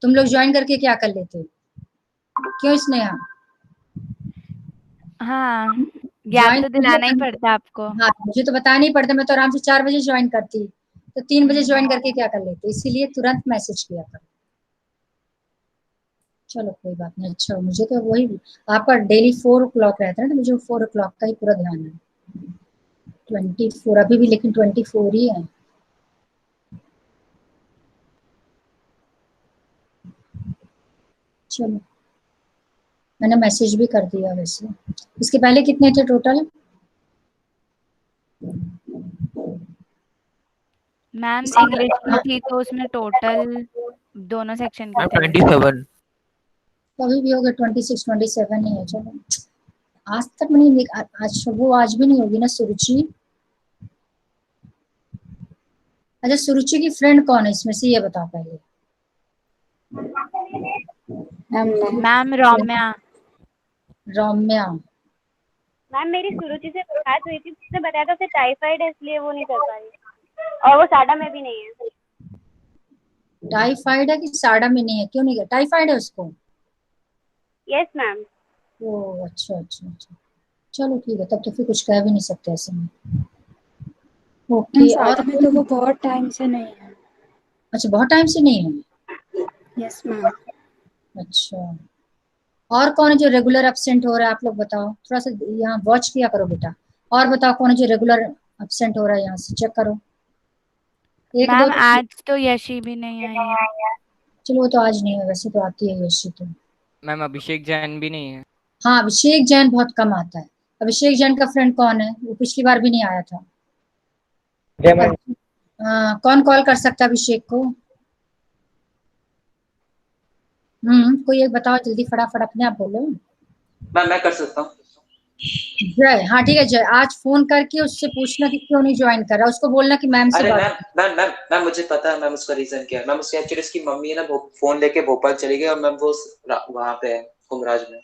तुम लोग ज्वाइन करके क्या कर लेते? क्यों स्नेहा? हाँ, याद ज्वाइन तो दिलाना ही पड़ता आपको। हाँ, मुझे तो बताना नहीं पड़ता, मैं तो आराम से 4 बजे ज्वाइन करती, तो 3 बजे ज्वाइन करके क्या कर लेते, इसीलिए तुरंत मैसेज किया करो। चलो कोई बात नहीं। अच्छा, मुझे तो वही, आपका डेली 4 o'clock रहता है ना, तो मुझे 4 o'clock का ही पूरा ध्यान है। 24 अभी भी, लेकिन 24 ही है। चलो, मैंने मैसेज भी कर दिया वैसे। इसके पहले कितने थे टोटल? मैम इंग्लिश की थी तो उसमें टोटल दोनों सेक्शन के थे। 27। कभी भी हो गए 26 27 ही है। चलो, आज तक नहीं, आज वो आज भी नहीं होगी ना सुरुचि? अच्छा, सुरुचि की फ्रेंड कौन है इसमें से, ये बताओ पहले। मैम रौम्या। रौम्या। मैम मेरी सुरुचि से बात हुई थी, उसने बताया था उसे टाइफाइड है इसलिए वो नहीं कर पाई, और वो साडा में भी नहीं है। टाइफाइड है कि साडा में नहीं है? क्यों नहीं है? टाइफाइड है उसको? Yes ma'am. ओ अच्छा अच्छा अच्छा, चलो ठीक है, तब तो फिर कुछ कह भी नहीं सकते ऐसे में। ओके, और साडा में तो वो बहुत टाइम से नहीं है। अच्छा, बहुत टाइम से नहीं है। Yes ma'am. अच्छा, और कौन है जो रेगुलर एब्सेंट हो रहा है? आप लोग बताओ, थोड़ा सा यहाँ वॉच किया करो बेटा। और बताओ कौन है जो रेगुलर एब्सेंट हो रहा है, यहाँ से चेक करो। एक दो मैम तो, आज तो यशी भी नहीं आई है। चलो वो तो आज नहीं है, वैसे तो आती है यशी तो। मैम अभिषेक जैन भी नहीं है। हाँ, अभिषेक जैन बहुत कम आता है। अभिषेक जैन का फ्रेंड कौन है? वो पिछली बार भी नहीं आया था। कौन कॉल कर सकता है अभिषेक को? कोई एक बताओ जल्दी, फटाफट अपने आप बोलो। मैम मैं कर सकता हूँ। जय, हाँ ठीक है जय, आज फोन करके उससे पूछना कि क्यों नहीं ज्वाइन कर रहा, उसको बोलना कि मैम से अरे बात। मैम मुझे पता है मैम उसका रीजन क्या है। मैम उसकी एक्चुअली उसकी मम्मी है ना, वो फोन लेके भोपाल चली गई और मैम वो वहां पे है कुमराज में।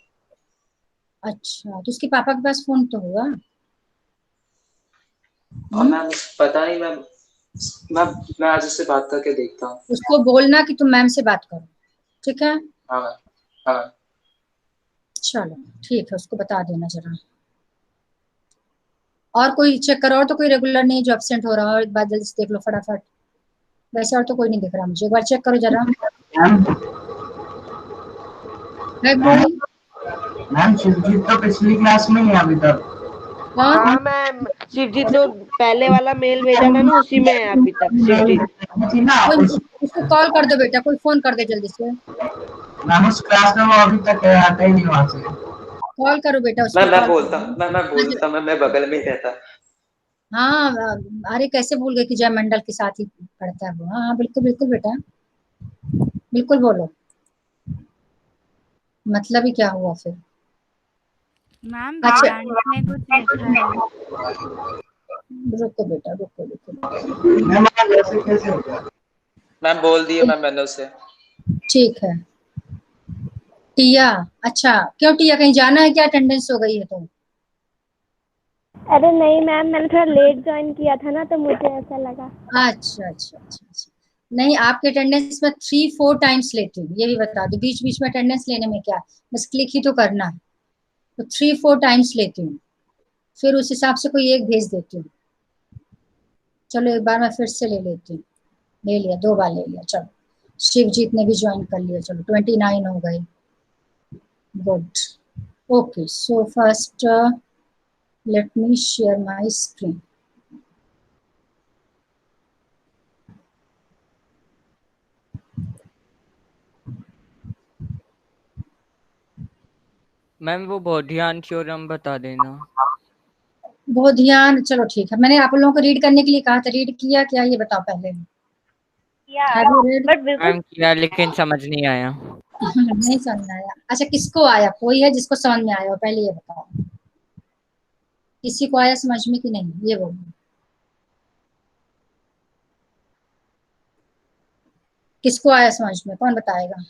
अच्छा, तो उसके पापा के पास फोन तो होगा। और मैम पता नहीं मैम, मैं आज उससे बात करके देखता हूँ। उसको बोलना कि तुम मैम से बात करो, ठीक है? हाँ मैम, हाँ मैम। चलो ठीक है, उसको बता देना जरा। और कोई चेक करो, और तो कोई रेगुलर नहीं जो एब्सेंट हो रहा है, एक बार जल्दी से देख लो फटाफट। वैसे और तो कोई नहीं दिख रहा मुझे, एक बार चेक करो जरा। है कोई? मैम शिवजीत तो पिछली क्लास में ही है अभी तक। कौन? हाँ मैम, शिवजीत जो पहले वाला मेल भेजा था ना उसी में है अभी तक शिवजीत। उसको कॉल कर दो बेटा, कोई फोन कर दे जल्दी से। मैम उस क्लास में वो अभी तक आता ही नहीं वहां से। कॉल करो बेटा उसको, मैं कॉल बोलता करो। मैं बगल में ही रहता। हाँ, अरे कैसे भूल गए कि जय मंडल के साथ ही पढ़ता है वो। हाँ हाँ, बिल्कुल बिल्कुल बेटा, बिल्कुल बोलो। मतलब ही क्या हुआ फिर? मैम अच्छा, वेदांत ने कुछ लिखा है। रुको बेटा, रुको रुको। मैम ऐसे कैसे हो गया? मैम बोल दिए मैम मैंने उसे। ठीक है। टिया, अच्छा क्यों टिया, कहीं जाना है क्या? अटेंडेंस हो गई है तो? अरे नहीं मैम, मैंने थोड़ा लेट ज्वाइन किया था ना तो मुझे ऐसा लगा। अच्छा अच्छा अच्छा अच्छा, नहीं आपके अटेंडेंस में 3-4 टाइम्स लेती हूँ, ये भी बता दो। बीच बीच में अटेंडेंस लेने में क्या, बस क्लिक ही तो करना है। तो 3-4 टाइम्स लेती हूँ, फिर उस हिसाब से कोई एक भेज देती हूँ। चलो एक बार मैं फिर से ले लेती हूँ। ले लिया, 2 बार ले लिया। चलो, शिवजीत ने भी ज्वाइन कर लिया। चलो 29 हो गए। Good. Okay, so first let me share my screen. Ma'am वो बोधियान थ्योरम बता देना। बहुत ध्यान, चलो ठीक है। मैंने आप लोगों को रीड करने के लिए कहा था, रीड किया क्या ये बताओ पहले। Have you read? बट बिल्कुल मैम किया लेकिन समझ नहीं आया। नहीं समझ आया? अच्छा, किसको आया? कोई है जिसको समझ में आया हो? पहले ये बताओ, किसी को आया समझ में कि नहीं, ये बोलो। किसको आया समझ में, कौन बताएगा?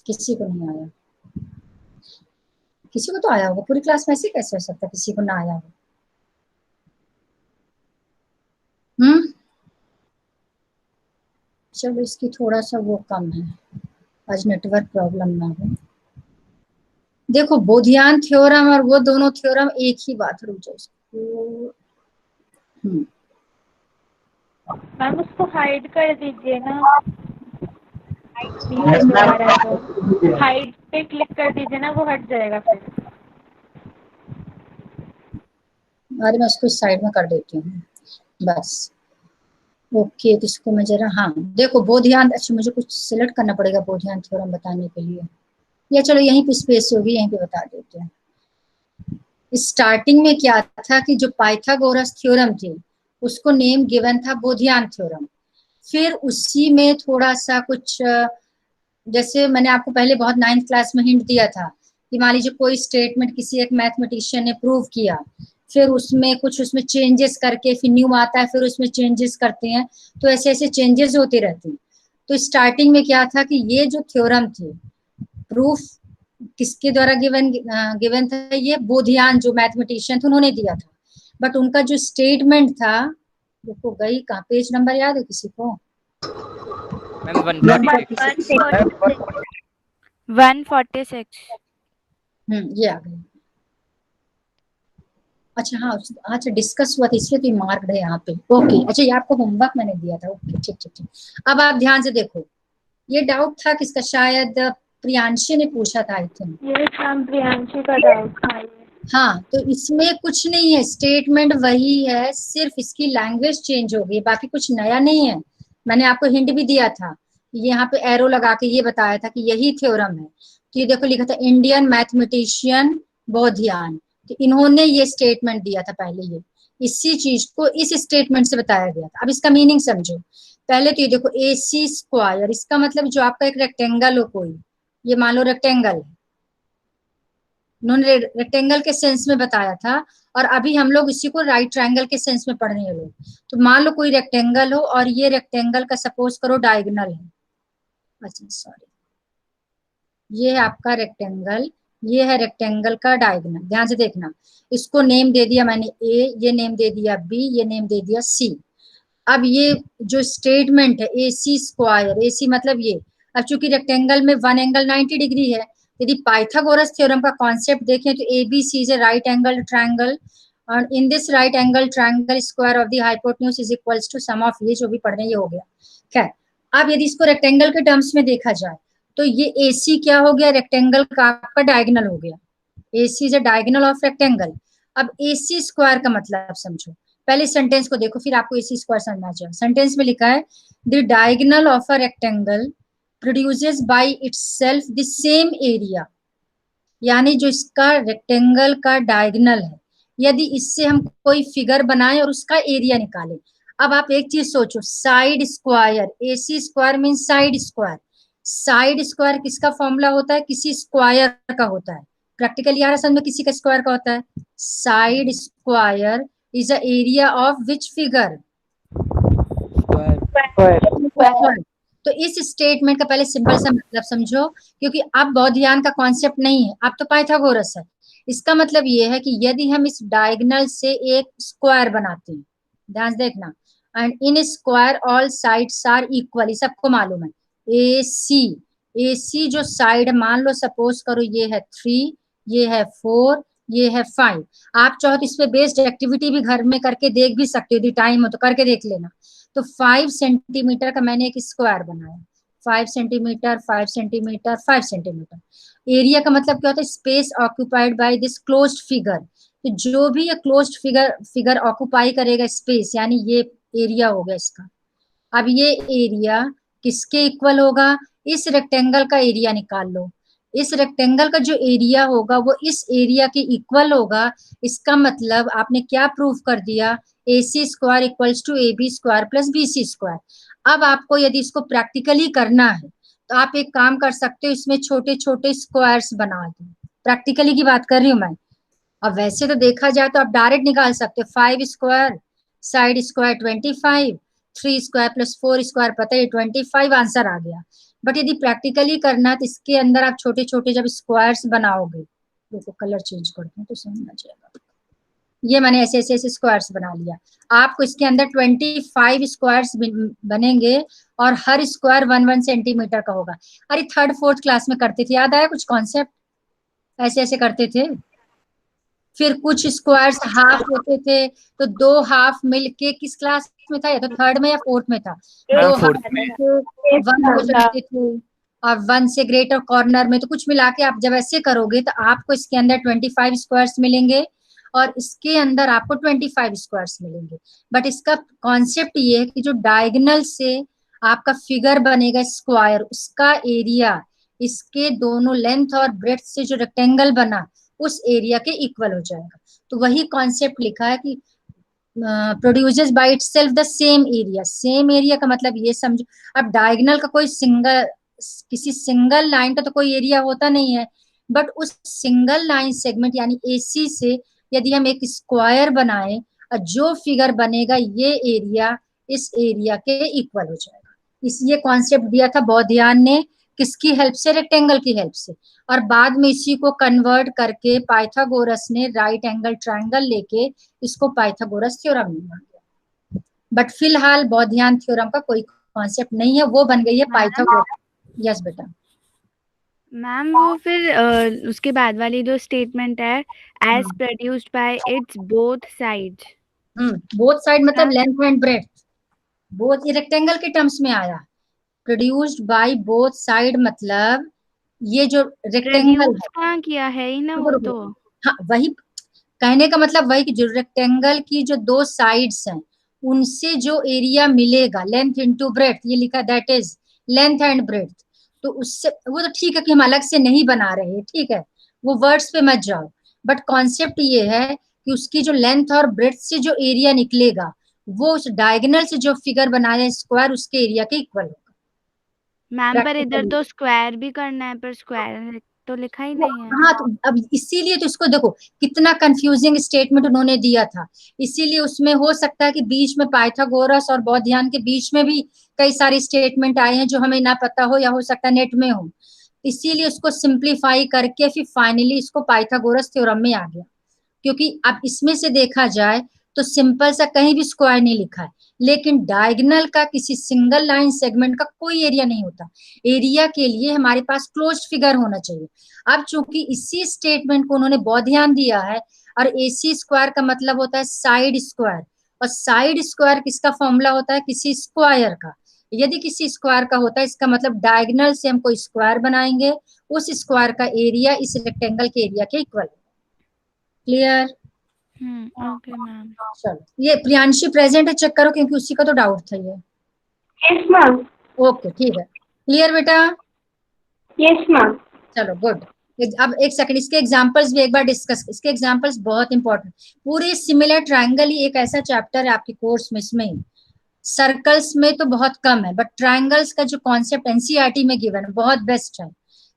किसी को नहीं आया? किसी को तो आया होगा, पूरी क्लास में ऐसे कैसे हो सकता है किसी को ना आया हो? चलो इसकी थोड़ा सा वो कम है, आज नेटवर्क प्रॉब्लम ना हो। देखो बोधियान थ्योरम और वो दोनों थ्योरम एक ही बात, रुक जाओ इसको। मैम उसको हाइड कर दीजिए ना, Yes, ma'am. हाइड पे क्लिक कर दीजिए ना, वो हट जाएगा फिर। अरे मैं उसको साइड में कर देती हूँ बस। ओके, तो इसको मैं जरा, हाँ देखो बोधियान, अच्छा मुझे कुछ सिलेक्ट करना पड़ेगा बोधियान थ्योरम बताने के लिए, या चलो यहीं पे स्पेस होगी, यहीं पे बता देते हैं। स्टार्टिंग में क्या था कि जो पाइथागोरस थ्योरम थे उसको नेम गिवन था बोधियान थ्योरम। फिर उसी में थोड़ा सा कुछ, जैसे मैंने आपको पहले बहुत 9th क्लास में हिंट दिया था कि मान लीजिए कोई स्टेटमेंट किसी एक मैथमेटिशियन ने प्रूव किया, फिर उसमें कुछ उसमें चेंजेस करके फिर न्यू आता है, फिर उसमें चेंजेस करते हैं, तो ऐसे ऐसे चेंजेस होते रहते हैं। तो स्टार्टिंग में क्या था कि ये जो थ्योरम थे, प्रूफ किसके द्वारा गिवन था, ये बोधियान जो मैथमेटिशियन थे उन्होंने दिया था। बट उनका जो स्टेटमेंट था, देखो गई कहाँ, पेज नंबर याद है किसी को? मैम 146। 146। ये आ गई। अच्छा हाँ, अच्छा डिस्कस हुआ था इसलिए तो मार्क्ड है यहाँ पे। ओके, अच्छा ये आपको होमवर्क मैंने दिया था। ओके ठीक ठीक ठीक। अब आप ध्यान से देखो, ये डाउट था किसका, शायद प्रियांशी ने पूछा था आई थिंक। ये शाम प्रियांशी का डाउट था। हाँ, तो इसमें कुछ नहीं है, स्टेटमेंट वही है, सिर्फ इसकी लैंग्वेज चेंज हो गई, बाकी कुछ नया नहीं है। मैंने आपको हिंट भी दिया था, यहाँ पे एरो लगा के ये बताया था कि यही थ्योरम है। तो ये देखो लिखा था इंडियन मैथमेटिशियन बोधियान, तो इन्होंने ये स्टेटमेंट दिया था पहले, ये इसी चीज को इस स्टेटमेंट से बताया गया था। अब इसका मीनिंग समझो। पहले तो ये देखो AC स्क्वायर, इसका मतलब जो आपका एक रेक्टेंगल हो कोई, ये मान लो रेक्टेंगल, उन्होंने रेक्टेंगल के सेंस में बताया था, और अभी हम लोग इसी को राइट ट्रायंगल के सेंस में पढ़ रहे हैं लोग। तो मान लो कोई रेक्टेंगल हो और ये रेक्टेंगल का सपोज करो डायगोनल है, अच्छा सॉरी, ये है आपका रेक्टेंगल, ये है रेक्टेंगल का डायगोनल। ध्यान से देखना, इसको नेम दे दिया मैंने A, ये नेम दे दिया B, ये नेम दे दिया C। अब ये जो स्टेटमेंट है AC स्क्वायर, AC मतलब ये, अब चूंकि रेक्टेंगल में वन एंगल 90 डिग्री है, यदि पाइथागोरस थ्योरम का कॉन्सेप्ट देखें तो ABC is a right angle triangle, और in this right angle triangle square of the hypotenuse is equals to sum of, ये जो भी पढ़ रहे हैं ये हो गया। खैर, अब यदि इसको रेक्टेंगल के टर्म्स में देखा जाए तो ये AC क्या हो गया, रेक्टेंगल का आपका डायगोनल हो गया, AC is a diagonal of rectangle. अब AC स्क्वायर का मतलब समझो, पहले सेंटेंस को देखो फिर आपको AC स्क्वायर समझना चाहिए। सेंटेंस में लिखा है the diagonal of a rectangle produces by itself the same area, यानी जो इसका रेक्टेंगल का डायगोनल है, यदि इससे हम कोई फिगर बनाएं और उसका एरिया निकालें। अब आप एक चीज सोचो, side square, AC square mean side square, side square किसका फॉर्मूला होता है, किसी स्क्वायर का होता है। प्रैक्टिकल यार असल में किसी का स्क्वायर का होता है। Side square is a area of which figure, तो इस स्टेटमेंट का पहले सिंपल सा मतलब समझो, क्योंकि अब बोधियान का कॉन्सेप्ट नहीं है, अब तो पाइथागोरस है। इसका मतलब ये है कि यदि हम इस डायगोनल से एक स्क्वायर बनाते हैं, ध्यान से देखना, and in square all sides are equal, ये सबको मालूम है। AC जो साइड, मान लो सपोज करो ये है 3, ये है 4, ये है 5। आप चाहो तो इस पे बेस्ड एक्टिविटी भी घर में करके देख भी सकते हो, यदि टाइम हो तो करके देख लेना। तो 5 सेंटीमीटर का मैंने एक स्क्वायर बनाया, 5 सेंटीमीटर, 5 सेंटीमीटर, 5 सेंटीमीटर। एरिया का मतलब क्या होता है, space occupied by this closed figure. तो जो भी ये क्लोज्ड फिगर ऑक्यूपाई करेगा स्पेस, यानी ये एरिया हो गया इसका। अब ये एरिया किसके इक्वल होगा, इस रेक्टेंगल का एरिया निकाल लो। इस रेक्टेंगल का जो एरिया होगा वो इस एरिया के इक्वल होगा। इसका मतलब आपने क्या प्रूव कर दिया, AC square equals to AB square plus BC square. अब आपको यदि इसको प्रैक्टिकली करना है तो आप एक काम कर सकते हो, इसमें छोटे छोटे स्क्वायर्स बना दो। प्रैक्टिकली की बात कर रही हूँ मैं। अब वैसे तो देखा जाए तो आप डायरेक्ट निकाल सकते हो, 5 square side square 25, 3 square plus 4 square पता है 25, आंसर आ गया। बट यदि प्रैक्टिकली करना है तो इसके अंदर आप छोटे छोटे जब स्क्वायर्स बनाओगे, देखो कलर चेंज करते हैं तो समझ आ जाएगा। ये मैंने ऐसे ऐसे ऐसे स्क्वायर्स बना लिया। आपको इसके अंदर 25 स्क्वायर्स बनेंगे और हर स्क्वायर 1 सेंटीमीटर का होगा। अरे थर्ड फोर्थ क्लास में करते थे, याद आया कुछ कॉन्सेप्ट? ऐसे ऐसे करते थे। फिर कुछ स्क्वायर्स हाफ होते थे, तो 2 हाफ मिलके किस क्लास में था, या तो थर्ड में या फोर्थ में था, 2 हाफ fourth मिलके 1 हो जाते थे, और 1 से ग्रेटर कॉर्नर में। तो कुछ मिला के आप जब ऐसे करोगे तो आपको इसके अंदर 25 स्क्वायर्स मिलेंगे और इसके अंदर आपको 25 स्क्वायर्स मिलेंगे। बट इसका कॉन्सेप्ट ये है कि जो डायगोनल से आपका फिगर बनेगा स्क्वायर, उसका एरिया इसके दोनों लेंथ और ब्रेड्थ से जो रेक्टेंगल बना उस एरिया के इक्वल हो जाएगा। तो वही कॉन्सेप्ट लिखा है कि produces by itself the same area. Same area का मतलब ये समझो, अब डायगोनल का कोई किसी सिंगल लाइन का तो कोई एरिया होता नहीं है, बट उस सिंगल लाइन सेगमेंट यानी एसी से यदि हम एक स्क्वायर बनाए और जो फिगर बनेगा ये एरिया इस एरिया के इक्वल हो जाएगा। इस ये कॉन्सेप्ट दिया था बौधियान ने, किसकी हेल्प से? रेक्टेंगल की हेल्प से। और बाद में इसी को कन्वर्ट करके पाइथागोरस ने राइट एंगल ट्रायंगल लेके इसको पाइथागोरस थ्योरम बना दिया। बट फिलहाल बौधियान थ्योरम का कोई कॉन्सेप्ट नहीं है, वो बन गई है पाइथागोरस। यस बेटा। मैम वो फिर उसके बाद वाली जो स्टेटमेंट है, as produced by its both sides. Both side मतलब लेंथ एंड ब्रेड्थ, बोथ ये रेक्टेंगल के टर्म्स में आया। प्रोड्यूस्ड बाय बोथ साइड मतलब ये जो रेक्टेंगल कहाँ किया है ही ना वो तो। हाँ वही कहने का मतलब वही कि जो रेक्टेंगल की जो 2 साइड्स हैं उनसे जो एरिया मिलेगा लेंथ इनटू ब्रेड्थ, ये लिखा that is length and breadth. तो उससे वो तो ठीक है कि हम अलग से नहीं बना रहे, ठीक है, वो वर्ड्स पे मत जाओ, बट कॉन्सेप्ट ये है कि उसकी जो लेंथ और ब्रेड्थ से जो एरिया निकलेगा वो उस डायगोनल से जो फिगर बनाया स्क्वायर उसके एरिया के इक्वल होगा। मैम पर इधर तो स्क्वायर भी करना है, पर स्क्वायर तो लिखा ही नहीं है। हाँ तो अब इसीलिए तो इसको देखो कितना कंफ्यूजिंग स्टेटमेंट उन्होंने दिया था। इसीलिए उसमें हो सकता है कि बीच में पाइथागोरस और बौधियान के बीच में भी कई सारी स्टेटमेंट आए हैं जो हमें ना पता हो, या हो सकता है नेट में हो। इसीलिए उसको सिंप्लीफाई करके फिर फाइनली इसको पाइथागोरस थ्योरम में आ गया। क्योंकि अब इसमें से देखा जाए तो सिंपल सा कहीं भी स्क्वायर नहीं लिखा है, लेकिन डायगोनल का किसी सिंगल लाइन सेगमेंट का कोई एरिया नहीं होता। एरिया के लिए हमारे पास क्लोज्ड फिगर होना चाहिए। अब चूंकि इसी स्टेटमेंट को उन्होंने बौधियान दिया है, और AC स्क्वायर का मतलब होता है साइड स्क्वायर, और साइड स्क्वायर किसका फॉर्मूला होता है? किसी स्क्वायर का। यदि किसी स्क्वायर का होता है इसका मतलब डायगोनल से हम कोई स्क्वायर बनाएंगे, उस स्क्वायर का एरिया इस रेक्टेंगल के एरिया के इक्वल। क्लियर? Okay ma'am. चलो ये प्रियांशी प्रेजेंट है, चेक करो क्योंकि उसी का तो डाउट था ये। Yes ma'am. ओके ठीक है, क्लियर बेटा? Yes ma'am. चलो गुड। अब एक सेकंड, इसके एग्जांपल्स भी एक बार डिस्कस। इसके एग्जांपल्स बहुत इंपॉर्टेंट। पूरे सिमिलर ट्रायंगल ही एक ऐसा चैप्टर है आपके कोर्स में, इसमें सर्कल्स में तो बहुत कम है, बट ट्रायंगल्स का जो कॉन्सेप्ट NCERT में गिवन है बहुत बेस्ट है।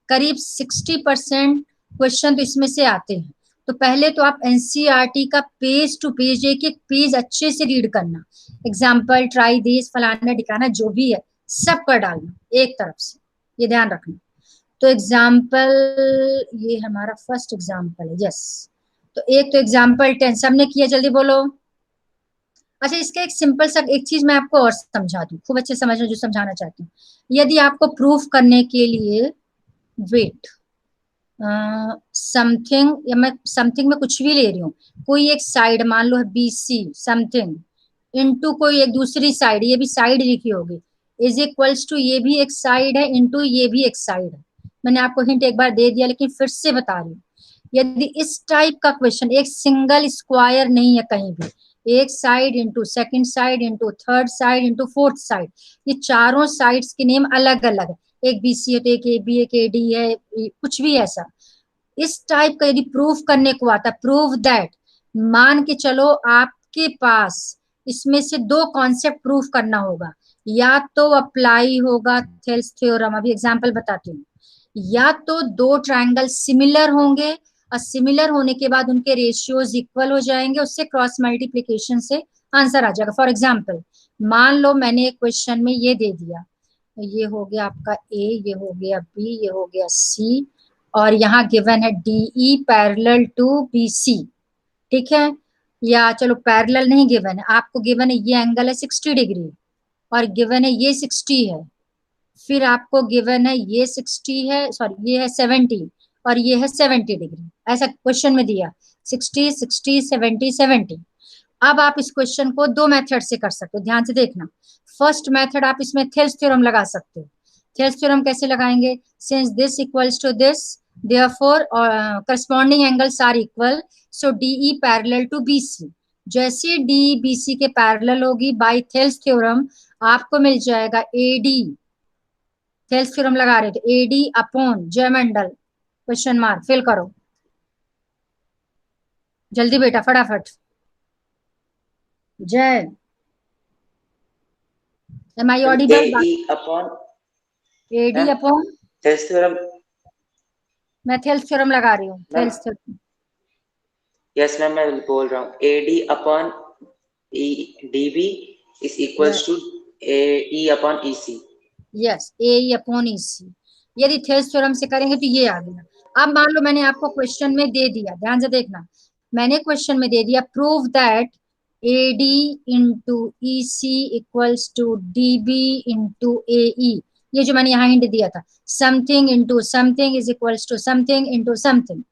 करीब 60% क्वेश्चन तो इसमें से आते हैं। तो पहले तो आप NCERT का पेज टू पेज एक एक पेज अच्छे से रीड करना, एग्जाम्पल ट्राई दिस फलाना ढिकाना जो भी है सब कर डालना एक तरफ से, ये ध्यान रखना। तो एग्जाम्पल ये हमारा फर्स्ट एग्जाम्पल है। यस, तो एक तो एग्जाम्पल 10 सबने किया, जल्दी बोलो। अच्छा इसका एक सिंपल सा एक चीज मैं आपको और समझा दूं, खूब अच्छे समझना जो समझाना चाहती हूँ। यदि आपको प्रूफ करने के लिए वेट समथिंग, या मैं समथिंग में कुछ भी ले रही हूँ, कोई एक साइड मान लो है BC समथिंग इनटू कोई एक दूसरी साइड, ये भी साइड लिखी होगी, इज इक्वल्स टू ये भी एक साइड है इनटू ये भी एक साइड है। मैंने आपको हिंट एक बार दे दिया लेकिन फिर से बता रही हूँ। यदि इस टाइप का क्वेश्चन, एक सिंगल स्क्वायर नहीं है कहीं भी, एक side into second side into third side into fourth side, ये चारों साइड्स के नेम अलग अलग है, एक BC है तो एक AB एक AD है, कुछ भी ऐसा। इस टाइप का यदि प्रूफ करने को आता, प्रूव दैट, मान के चलो आपके पास इसमें से 2 कॉन्सेप्ट प्रूफ करना होगा, या तो अप्लाई होगा थेल्स थ्योरम, अभी एग्जांपल बताती हूँ, या तो 2 ट्रायंगल सिमिलर होंगे और सिमिलर होने के बाद उनके रेशियोज इक्वल हो जाएंगे, उससे क्रॉस मल्टीप्लीकेशन से आंसर आ जाएगा। फॉर एग्जाम्पल मान लो मैंने एक क्वेश्चन में ये दे दिया, ये हो गया आपका A, ये हो गया B, ये हो गया C, और यहाँ गिवन है DE पैरेलल टू BC, ठीक है। या चलो पैरेलल नहीं गिवन है, आपको गिवन है ये एंगल है 60 डिग्री और गिवन है ये 60 है, फिर आपको गिवन है ये 60 है, सॉरी ये है 70 और ये है 70 डिग्री, ऐसा क्वेश्चन में दिया 60 60 70 70। अब आप इस क्वेश्चन को दो मेथड से कर सकते हो, ध्यान से देखना। फर्स्ट मेथड आप इसमें थेल्स थ्योरम लगा सकते हो। थेल्स थ्योरम कैसे लगाएंगे? Since this equals to this therefore corresponding angles are equal, so DE parallel to BC. जैसे डी बीसी के पैरेलल होगी बाय थेल्स थ्योरम आपको मिल जाएगा एडी, थेल्स थ्योरम लगा रहे थे, AD upon Jaymandal question mark fill करो जल्दी बेटा फटाफट। Jay, am I audible? AD upon Thales theorem, मैं थेल्स थ्योरम लगा रही हूँ, थेल्स थ्योरम। यस मैम मैं बोल रहा हूँ AD upon DB is equals to E upon EC. Yes, A upon EC. यदि थेल्स थ्योरम से करेंगे तो ये आ गया। अब मान लो मैंने आपको क्वेश्चन में दे दिया, ध्यान से देखना, मैंने क्वेश्चन में दे दिया prove that AD into EC equals to DB into AE. ये जो मैंने यहाँ हिंट दिया था, something into something is equals to something into something.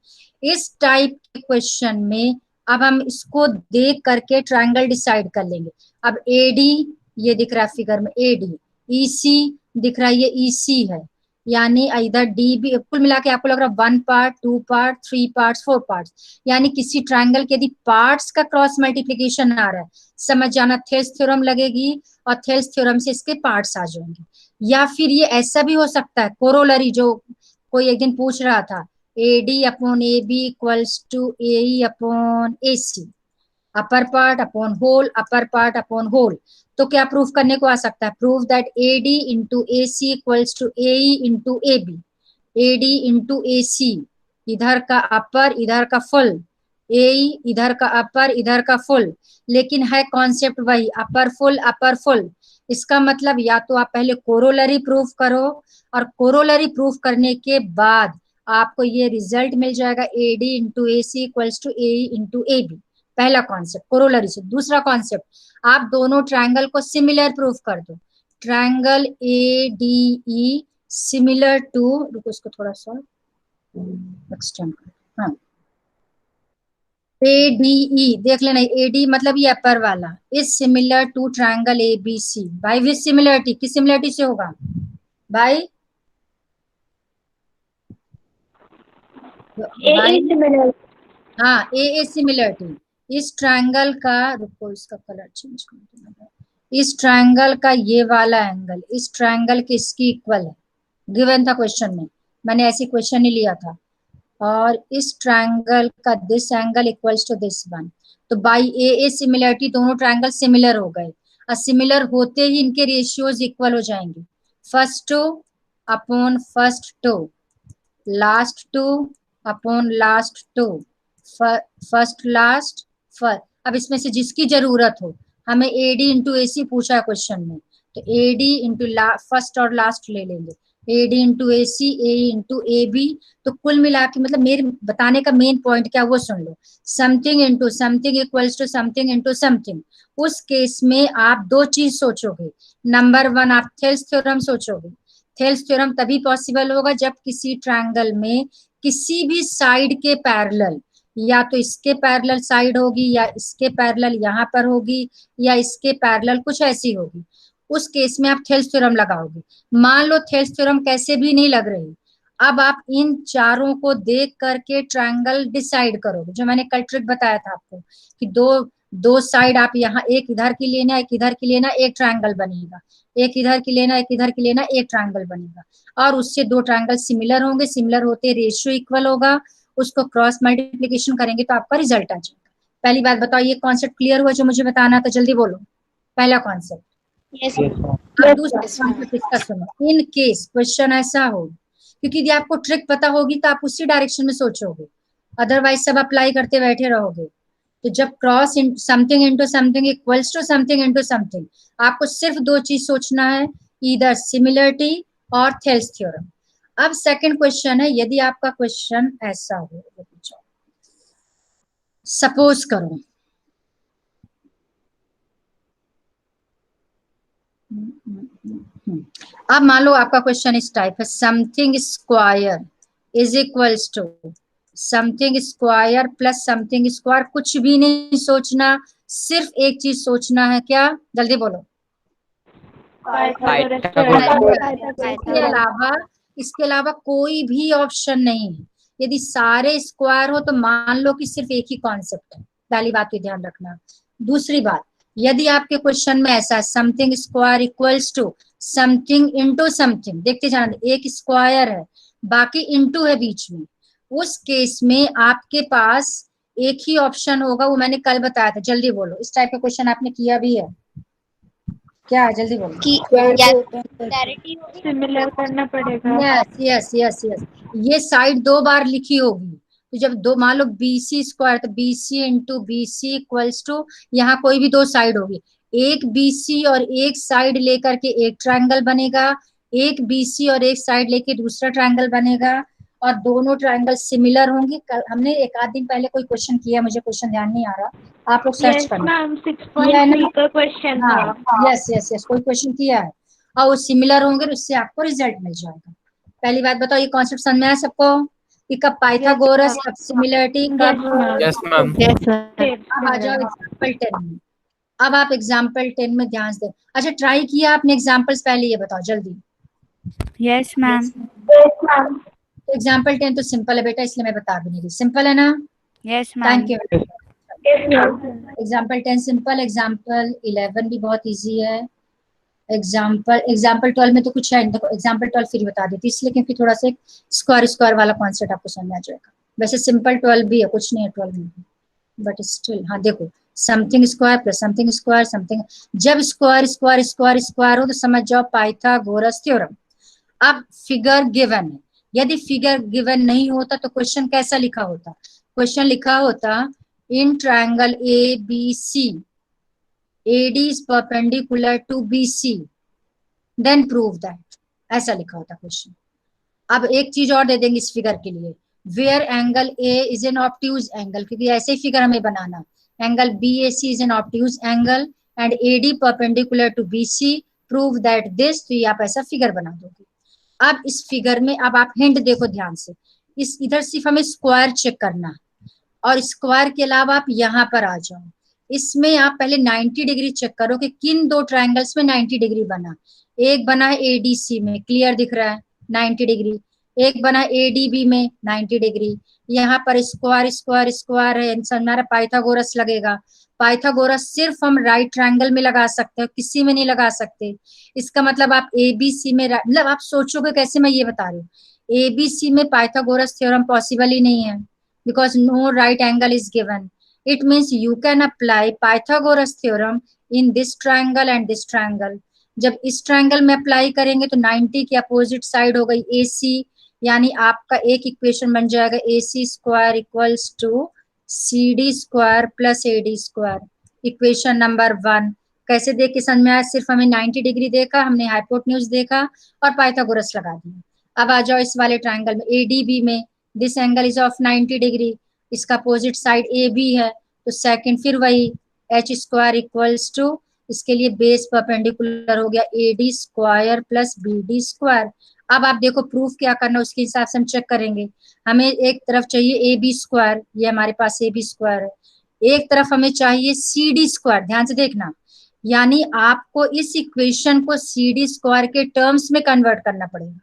इस टाइप के क्वेश्चन में अब हम इसको देख करके ट्रायंगल डिसाइड कर लेंगे। अब एडी ये दिख रहा है फिगर में, एडी, ईसी दिख रहा है ये ईसी है, यानी इधर डी बी, कुल मिला के आपको लग रहा है 1 पार्ट 2 पार्ट 3 पार्ट 4 पार्ट, यानी किसी ट्रायंगल के यदि पार्ट्स का क्रॉस मल्टीप्लिकेशन आ रहा है समझ जाना थेल्स थ्योरम लगेगी और थेल्स थ्योरम से इसके पार्ट्स आ जाएंगे। या फिर ये ऐसा भी हो सकता है कोरोलरी, जो कोई एक दिन पूछ रहा था, AD upon A B equals to A upon A C, upper part upon whole, upper part upon whole. तो क्या प्रूफ करने को आ सकता है? Prove that AD into A C equals to A into A B, AD into A C, इधर का अपर इधर का फुल, ए इधर का अपर इधर का फुल, लेकिन है कॉन्सेप्ट वही अपर फुल अपर फुल। इसका मतलब या तो आप पहले कोरोलरी प्रूफ करो और कोरोलरी प्रूफ करने के बाद आपको ये रिजल्ट मिल जाएगा AD into A C equals to A into A B, पहला कॉन्सेप्ट कोरोलरी से। दूसरा कॉन्सेप्ट, आप दोनों ट्रायंगल को सिमिलर प्रूफ कर दो, triangle A D E similar to, रुको इसको थोड़ा सा एक्सटेंड कर, हाँ ए डी ई देख लेना, ए डी मतलब ये अपर वाला, is similar to triangle A B C. By which similarity, किस सिमिलरिटी से होगा? बाय हाँ ए सिमिलरिटी। इस ट्रायंगल का, रुको इसका कलर चेंज कर दूंगा, इस ट्रायंगल का ये वाला एंगल इस ट्रायंगल के इसकी इक्वल है, गिवन था क्वेश्चन में, मैंने ऐसी क्वेश्चन ही लिया था, और इस ट्रायंगल का this angle equals to this one. तो बाई ए सिमिलरिटी दोनों ट्रायंगल सिमिलर हो गए, और सिमिलर होते ही इनके रेशियोज इक्वल हो जाएंगे, first two upon first two, last two upon last two, first last first. अब इसमें से जिसकी जरूरत हो, हमें एडी इंटू ए सी पूछा है क्वेश्चन में, तो एडी इंटू फर्स्ट और लास्ट ले लेंगे, AD into A C, A into A B. तो कुल मिला के मतलब मेरे बताने का मेन पॉइंट क्या वो सुन लो, something into something equals to something into something. उस केस में आप दो चीज सोचोगे, नंबर वन आप थेल्स थ्योरम सोचोगे। थेल्स थ्योरम तभी पॉसिबल होगा जब किसी ट्रायंगल में किसी भी साइड के पैरेलल, या तो इसके पैरेलल साइड होगी या इसके पैरेलल यहाँ पर होगी या इसके पैरेलल कुछ ऐसी होगी, उस केस में आप थेल्स थ्योरम लगाओगे। मान लो थेल्स थ्योरम कैसे भी नहीं लग रही, अब आप इन चारों को देख करके ट्रायंगल डिसाइड करोगे, जो मैंने कल ट्रिक बताया था आपको कि दो साइड आप यहाँ, एक इधर की लेना एक इधर की लेना, एक ट्रायंगल बनेगा, एक इधर की लेना एक इधर की लेना, एक ट्रायंगल बनेगा, और उससे दो ट्रायंगल सिमिलर होंगे, सिमिलर होते रेशियो इक्वल होगा, उसको क्रॉस मल्टीप्लीकेशन करेंगे तो आपका रिजल्ट आ जाएगा। पहली बात बताओ, ये कॉन्सेप्ट क्लियर हुआ जो मुझे बताना था? जल्दी बोलो पहला कॉन्सेप्ट। अब दूसरा कॉन्सेप्ट इसका सुनो, इन केस क्वेश्चन ऐसा हो, क्योंकि यदि आपको ट्रिक पता होगी तो आप उसी डायरेक्शन में सोचोगे, अदरवाइज सब अप्लाई करते बैठे रहोगे। तो जब cross something into something equals to something into something, आपको सिर्फ दो चीज सोचना है, इधर सिमिलरिटी और थेल्स थ्योरम। अब सेकंड क्वेश्चन है, यदि आपका क्वेश्चन ऐसा हो, सपोज करो अब मान लो आपका क्वेश्चन इस टाइप है, something square is equals to something square plus something square. कुछ भी नहीं सोचना, सिर्फ एक चीज सोचना है, क्या? जल्दी बोलो। इसके अलावा कोई भी ऑप्शन नहीं है। यदि सारे स्क्वायर हो तो मान लो कि सिर्फ एक ही कॉन्सेप्ट है। पहली बात की ध्यान रखना। दूसरी बात, यदि आपके क्वेश्चन में ऐसा something square equals to something into something, देखते जाना, एक स्क्वायर है बाकी इनटू है बीच में, उस केस में आपके पास एक ही ऑप्शन होगा, वो मैंने कल बताया था। जल्दी बोलो, इस टाइप का क्वेश्चन आपने किया भी है क्या? जल्दी बोलो। सिमिलर करना पड़ेगा। यस यस यस यस, ये साइड 2 बार लिखी होगी, तो जब दो मान लो BC स्क्वायर, तो BC into BC equals to, यहाँ कोई भी 2 साइड होगी, एक BC और एक साइड लेकर के एक ट्रायंगल बनेगा, एक BC और एक साइड लेके दूसरा ट्रायंगल बनेगा, और दोनों ट्रायंगल सिमिलर होंगे। हमने एक आध दिन पहले कोई क्वेश्चन किया, मुझे क्वेश्चन ध्यान नहीं आ रहा, आप लोग सर्च करना। मैम 6.3 का क्वेश्चन था। यस यस यस, कोई क्वेश्चन किया है और वो सिमिलर होंगे, उससे आपको रिजल्ट मिल जाएगा। पहली बात बताओ, ये कॉन्सेप्ट समझ में आया सबको कि कब पाइथागोरस, कब सिमिलरिटी, कब? Yes ma'am. अब आ जाओ एग्जाम्पल 10 में। अब आप एग्जाम्पल 10 में ध्यान दें। अच्छा, ट्राई किया आपने एग्जाम्पल्स पहले? ये बताओ जल्दी। Yes ma'am. एग्जाम्पल 10 तो सिंपल है बेटा, इसलिए मैं बता भी नहीं रही। सिंपल है ना? Yes ma'am. Thank you. Example 10 simple, example 11 भी बहुत इजी है, एग्जाम्पल 12 में तो कुछ है। देखो एग्जाम्पल 12 फिर बता देती, इसलिए क्योंकि थोड़ा सा स्क्वायर स्क्वायर वाला कॉन्सेप्ट आपको समझ में आ जाएगा। वैसे सिंपल 12 भी है, कुछ नहीं है 12 में, बट स्टिल। हाँ देखो, something square plus something square, something, जब स्क्वायर स्क्वायर स्क्वायर स्क्वायर हो तो समझ जाओ पाइथागोरस थ्योरम। अब फिगर गिवन है, यदि फिगर गिवन नहीं होता तो क्वेश्चन कैसा लिखा होता? क्वेश्चन लिखा होता in triangle ABC AD is perpendicular to BC, then prove that, ऐसा लिखा होता क्वेश्चन। अब एक चीज और दे देंगे इस फिगर के लिए, where angle A is an obtuse angle, क्योंकि ऐसे ही फिगर हमें बनाना, angle BAC is an obtuse angle and AD perpendicular to BC, prove that this, तो ये आप ऐसा फिगर बना दोगे। अब इस फिगर में अब आप हिंट देखो ध्यान से, इस इधर सिर्फ हमें स्क्वायर चेक करना है, और स्क्वायर के अलावा आप यहाँ पर आ जाओ, इसमें आप पहले 90 डिग्री चेक करो कि किन 2 ट्रायंगल्स में 90 डिग्री बना। एक बना है ADC में, क्लियर दिख रहा है 90 डिग्री, एक बना ADB में 90 डिग्री। यहाँ पर स्क्वायर स्क्वायर स्क्वायर है, हमारा पाइथागोरस लगेगा। पाइथागोरस सिर्फ हम राइट ट्रायंगल में लगा सकते हैं, किसी में नहीं लगा सकते। इसका मतलब आप ABC में, मतलब आप सोचोगे कैसे, मैं ये बता रही हूँ, ABC में पाइथागोरस थ्योरम पॉसिबल ही नहीं है, because no right angle is given. It means you can apply Pythagoras theorem in this triangle and this triangle. जब इस ट्रायंगल में अप्लाई करेंगे तो 90 की अपोजिट साइड हो गई AC, यानी आपका एक इक्वेशन बन जाएगा AC square equals to CD square plus AD square. Equation number 1 कैसे देख के समझ में आया? सिर्फ हमें 90 डिग्री देखा, हमने हाइपोटेन्यूज देखा और पाइथागोरस लगा दिया। अब आ जाओ इस वाले ट्रायंगल में ADB में, this angle is of 90 degree, इसका अपोजिट साइड AB है, तो सेकंड फिर वही H स्क्वायर इक्वल्स टू, इसके लिए बेस परपेंडिकुलर हो गया AD square plus BD square. अब आप देखो प्रूफ क्या करना, उसके हिसाब से हम चेक करेंगे। हमें एक तरफ चाहिए AB स्क्वायर, ये हमारे पास AB स्क्वायर है, एक तरफ हमें चाहिए CD स्क्वायर, ध्यान से देखना, यानी आपको इस इक्वेशन को CD स्क्वायर के टर्म्स में कन्वर्ट करना पड़ेगा।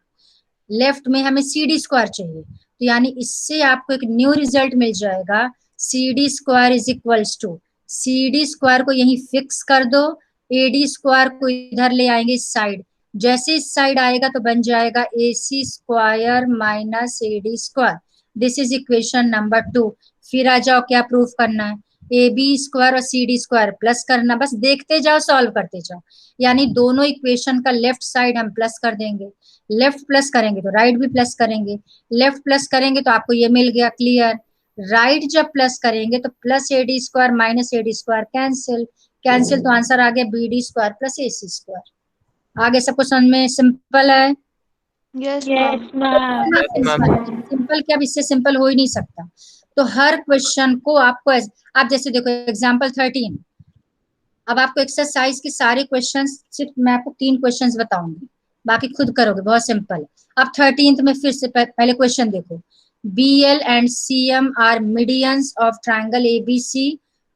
लेफ्ट में हमें CD स्क्वायर चाहिए, तो यानी इससे आपको एक न्यू रिजल्ट मिल जाएगा, CD square is equals to, CD square को यहीं फिक्स कर दो, AD स्क्वायर को इधर ले आएंगे इस साइड, जैसे इस साइड आएगा तो बन जाएगा AC square minus AD square. This is equation number 2। फिर आ जाओ क्या प्रूफ करना है, AB स्क्वायर और CD स्क्वायर प्लस करना, बस देखते जाओ सॉल्व करते जाओ, यानी दोनों इक्वेशन का लेफ्ट साइड हम प्लस कर देंगे, लेफ्ट प्लस करेंगे तो राइट भी प्लस करेंगे, लेफ्ट प्लस करेंगे तो आपको ये मिल गया क्लियर। राइट जब प्लस करेंगे तो plus AD square minus AD square cancel, cancel तो आंसर आ गया BD square plus AC square. आगे सबको समझ में सिंपल है? Yes ma'am. सिंपल क्या, अब इससे सिंपल हो ही नहीं सकता। तो हर क्वेश्चन को आपको आप जैसे देखो एग्जाम्पल 13, अब आपको एक्सरसाइज के सारे क्वेश्चंस, सिर्फ मैं आपको 3 क्वेश्चंस बताऊंगी, बाकी खुद करोगे, बहुत सिंपल। अब 13th में फिर से पहले क्वेश्चन देखो। BL and CM are medians of triangle ABC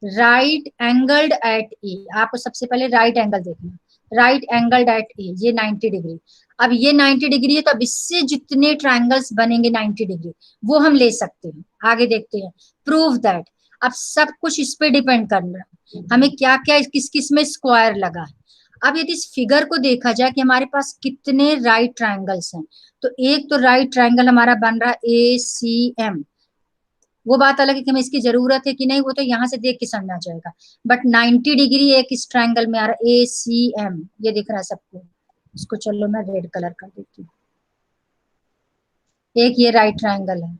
right angled at E। आपको सबसे पहले राइट एंगल देखना, राइट एंगल्ड एट E, ये 90 डिग्री। अब ये 90 डिग्री है, तो अब इससे जितने ट्रायंगल्स बनेंगे 90 डिग्री वो हम ले सकते हैं। आगे देखते हैं, प्रूव दैट। अब सब कुछ इस पे डिपेंड करना है हमें क्या क्या किस किस में स्क्वायर लगा है। अब यदि इस फिगर को देखा जाए कि हमारे पास कितने राइट ट्रायंगल्स हैं, तो एक तो राइट ट्रायंगल हमारा बन रहा है ACM। वो बात अलग है कि हमें इसकी जरूरत है कि नहीं, वो तो यहाँ से देख के समझ आ जाएगा, बट 90 डिग्री एक इस ट्रायंगल में आ रहा है ACM, ये दिख रहा है सबको। इसको चलो मैं रेड कलर कर देती हूँ। एक ये राइट ट्रायंगल है,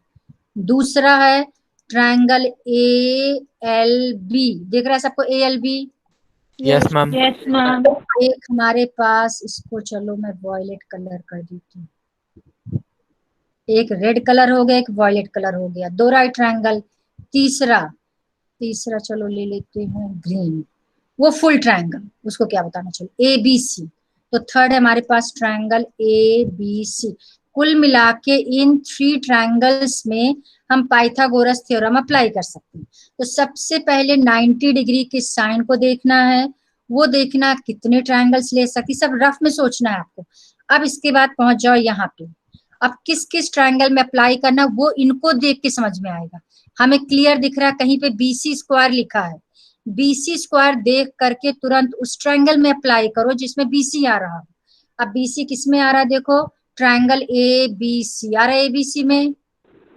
दूसरा है ट्रायंगल ALB, दिख रहा है सबको ALB? Yes ma'am. Yes ma'am. एक हमारे पास, इसको चलो मैं वॉयलेट कलर कर देती हूँ। एक रेड कलर हो गया, एक वॉयलेट कलर हो गया, 2 राइट ट्रायंगल। तीसरा चलो ले लेते हैं ग्रीन, वो फुल ट्रायंगल, उसको क्या बताना, चलो ABC। तो थर्ड है हमारे पास ट्रायंगल ABC। कुल मिला के इन 3 ट्रायंगल्स में हम पाइथागोरस थ्योरम अप्लाई कर सकते हैं। तो सबसे पहले 90 डिग्री के साइन को देखना है, वो देखना कितने ट्रायंगल्स ले सकती, सब रफ में सोचना है आपको। अब इसके बाद पहुंच जाओ यहाँ पे, अब किस किस ट्रायंगल में अप्लाई करना वो इनको देख के समझ में आएगा। हमें क्लियर दिख रहा है कहीं पे BC स्क्वायर लिखा है, BC स्क्वायर देख करके तुरंत उस ट्रायंगल में अप्लाई करो जिसमें BC आ रहा है। अब BC किस में आ रहा है, देखो ट्रायंगल ABC आ रहा है ABC में,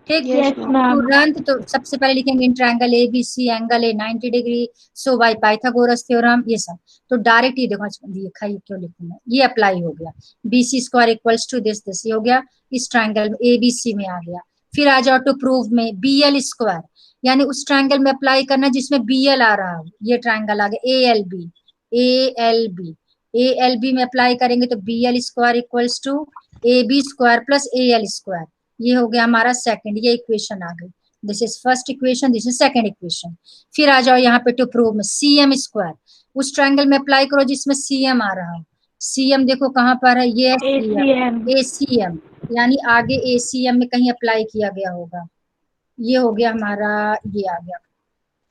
ठीक। तुरंत तो सबसे पहले लिखेंगे इन ट्रायंगल ABC एंगल है 90 degree, so by Pythagoras theorem, ये सब। तो डायरेक्ट ये देखो, लिखा ही क्यों लिखूंगा, ये अप्लाई हो गया। BC square equals to this, ये हो गया इस ट्रायंगल में ABC में आ गया। फिर आ जाओ टू प्रूव में, BL स्क्वायर, यानी उस ट्रायंगल में अप्लाई करना जिसमें BL आ रहा है, ये ट्रायंगल आ गया ALB में अप्लाई करेंगे तो BL square equals to AB square plus AL square, ये हो गया हमारा सेकंड, ये इक्वेशन आ गई। This is first equation, this is second equation. फिर आ जाओ यहाँ पे टू प्रूव में, CM स्क्वायर, उस ट्रायंगल में अप्लाई करो जिसमें CM आ रहा है। CM देखो कहाँ पर है, ये ACM, यानी आगे ACM में कहीं अप्लाई किया गया होगा, ये हो गया हमारा, ये आ गया,